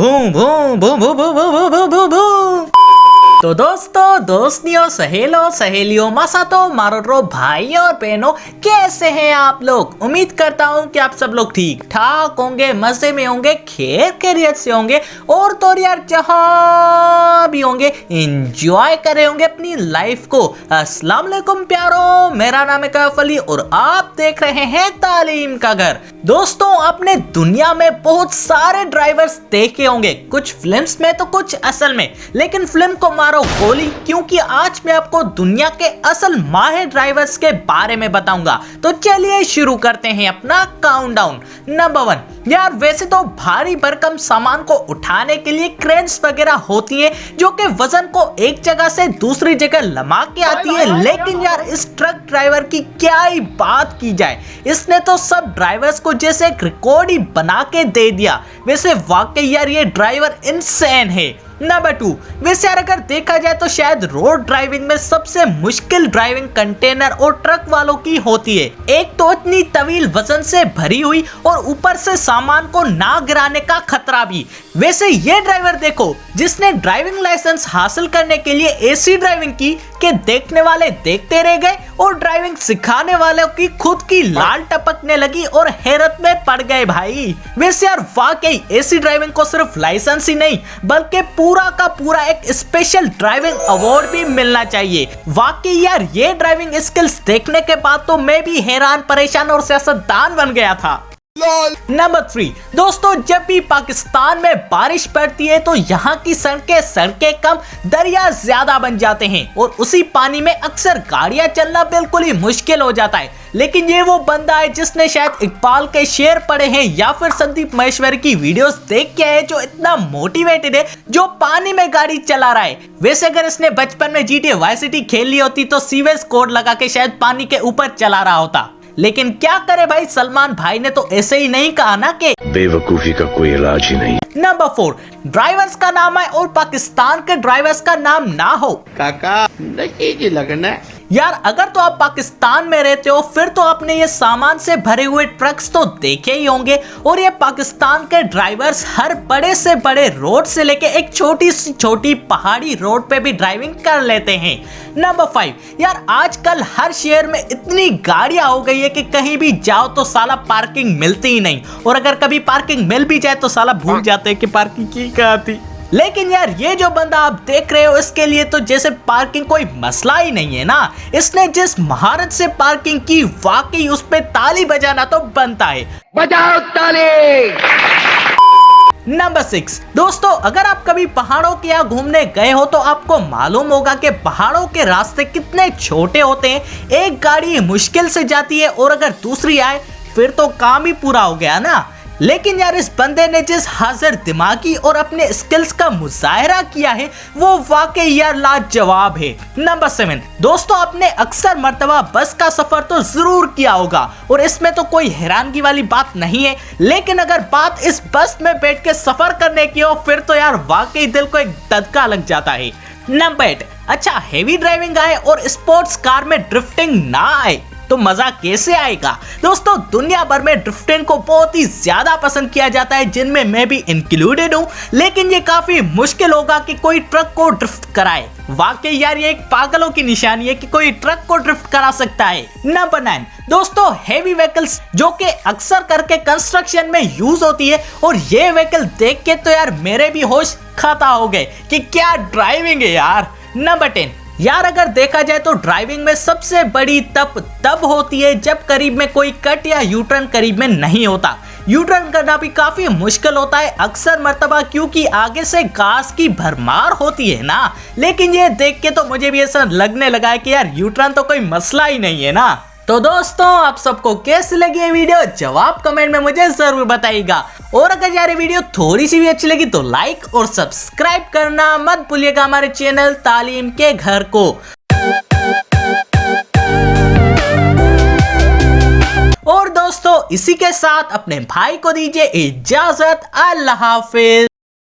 Boom boom boom boom boom boom boom boom boom. तो दोस्तों, दोस्तियों, सहेलियों, मसातो, मारोरो, भाई और बहनों, कैसे हैं आप लोग? उम्मीद करता हूँ कि आप सब लोग ठीक ठाक होंगे, मजे में होंगे, खैरियत से होंगे और तो यार जहाँ भी होंगे एंजॉय कर रहे होंगे अपनी लाइफ को। अस्सलाम वालेकुम प्यारो, मेरा नाम है कैफ अली और आप देख रहे हैं तालीम का घर। दोस्तों, आपने दुनिया में बहुत सारे ड्राइवर्स देखे होंगे, कुछ फिल्म्स में तो कुछ असल में, लेकिन फिल्म को मारो गोली, क्योंकि आज मैं आपको दुनिया के असल माहिर ड्राइवर्स के बारे में बताऊंगा। तो चलिए शुरू करते हैं अपना काउंटडाउन। नंबर 1, यार वैसे तो भारी भरकम सामान को उठाने के लिए क्रेन्स वगैरह होती है जो कि वजन को एक जगह से दूसरी जगह लमा के आती है, लेकिन यार इस ट्रक ड्राइवर की क्या ही बात की जाए, इसने तो सब ड्राइवर्स को जैसे एक रिकॉर्ड ही बना के दे दिया। वैसे वाकई यार ये ड्राइवर इंसान है। नंबर 2, वैसे यार अगर देखा जाए तो शायद रोड ड्राइविंग में सबसे मुश्किल ड्राइविंग कंटेनर और ट्रक वालों की होती है। एक तो इतनी तवील वजन से भरी हुई और ऊपर से सामान को ना गिराने का खतरा भी। वैसे ये ड्राइवर देखो जिसने ड्राइविंग लाइसेंस हासिल करने के लिए ऐसी ड्राइविंग की कि देखने वाले देखते रह गए और ड्राइविंग सिखाने वालों की खुद की लाल टपकने लगी और हैरत में पड़ गए भाई। वैसे यार वाकई ऐसी ड्राइविंग को सिर्फ लाइसेंस ही नहीं बल्कि पूरा का पूरा एक स्पेशल ड्राइविंग अवार्ड भी मिलना चाहिए। वाकई यार ये ड्राइविंग स्किल्स देखने के बाद तो मैं भी हैरान, परेशान और सियासतदान बन गया था। नंबर 3, दोस्तों जब भी पाकिस्तान में बारिश पड़ती है तो यहाँ की सड़कें कम, दरिया ज्यादा बन जाते हैं और उसी पानी में अक्सर गाड़ियां चलना बिल्कुल ही मुश्किल हो जाता है। लेकिन ये वो बंदा है जिसने शायद इकबाल के शेर पढ़े हैं या फिर संदीप महेश्वरी की वीडियोस देख के है, जो इतना मोटिवेटेड है, जो पानी में गाड़ी चला रहा है। वैसे अगर इसने बचपन में GTA वाई सिटी खेल ली होती तो सीवेज कोड लगा के शायद पानी के ऊपर चला रहा होता। लेकिन क्या करे भाई, सलमान भाई ने तो ऐसे ही नहीं कहा ना कि बेवकूफी का कोई इलाज ही नहीं। नंबर 4, ड्राइवर्स का नाम है और पाकिस्तान के ड्राइवर्स का नाम ना हो। काका नकीजी लगना यार अगर तो आप पाकिस्तान में रहते हो फिर तो आपने ये सामान से भरे हुए ट्रक्स तो देखे ही होंगे और ये पाकिस्तान के ड्राइवर्स हर बड़े से बड़े रोड से लेके एक छोटी सी छोटी पहाड़ी रोड पे भी ड्राइविंग कर लेते हैं। नंबर 5, यार आजकल हर शहर में इतनी गाड़ियां हो गई है कि कहीं भी जाओ तो साला पार्किंग मिलती ही नहीं, और अगर कभी पार्किंग मिल भी जाए तो साला भूल जाते हैं कि पार्किंग की कहाँ थी। लेकिन यार ये जो बंदा आप देख रहे हो इसके लिए तो जैसे पार्किंग कोई मसला ही नहीं है ना। इसने जिस महारत से पार्किंग की, वाकई उस पे ताली बजाना तो बनता है। बजाओ ताली। नंबर 6, दोस्तों अगर आप कभी पहाड़ों के यहाँ घूमने गए हो तो आपको मालूम होगा कि पहाड़ों के रास्ते कितने छोटे होते हैं। एक गाड़ी मुश्किल से जाती है और अगर दूसरी आए फिर तो काम ही पूरा हो गया ना। लेकिन यार इस बंदे ने जिस हाजिर दिमागी और अपने स्किल्स का मुजाहरा किया है वो वाकई यार लाजवाब है। नंबर 7, दोस्तों आपने अक्सर मर्तबा बस का सफर तो जरूर किया होगा और इसमें तो कोई हैरानगी वाली बात नहीं है, लेकिन अगर बात इस बस में बैठ के सफर करने की हो फिर तो यार वाकई दिल को एक धक्का लग जाता है। नंबर 8, अच्छा हेवी ड्राइविंग आए और स्पोर्ट्स कार में ड्रिफ्टिंग ना आए तो मजा कैसे आएगा? दोस्तों दुनिया भर में ड्रिफ्टिंग को बहुत ही ज्यादा पसंद किया जाता है, जिनमें मैं भी इंक्लूडेड हूँ, लेकिन ये काफी मुश्किल होगा कि कोई ट्रक को ड्रिफ्ट कराए। वाकई यार ये एक पागलों की निशानी है कि कोई ट्रक को ड्रिफ्ट करा सकता है। नंबर 9, दोस्तों हेवी व्हीकल्स जो कि अक्सर करके कंस्ट्रक्शन में यूज होती है, और ये व्हीकल देख के तो यार मेरे भी होश खाता हो गए कि क्या ड्राइविंग है यार। नंबर 10, यार अगर देखा जाए तो ड्राइविंग में सबसे बड़ी तब होती है जब करीब में कोई कट या यू टर्न करीब में नहीं होता। यू टर्न करना भी काफी मुश्किल होता है अक्सर मर्तबा, क्योंकि आगे से घास की भरमार होती है ना। लेकिन ये देख के तो मुझे भी ऐसा लगने लगा है कि यार यू टर्न तो कोई मसला ही नहीं है ना। तो दोस्तों आप सबको कैसी लगी ये वीडियो, जवाब कमेंट में मुझे जरूर बताइएगा। और अगर यार ये वीडियो थोड़ी सी भी अच्छी लगी तो लाइक और सब्सक्राइब करना मत भूलिएगा हमारे चैनल तालीम के घर को। और दोस्तों इसी के साथ अपने भाई को दीजिए इजाजत। अल्लाह हाफिज।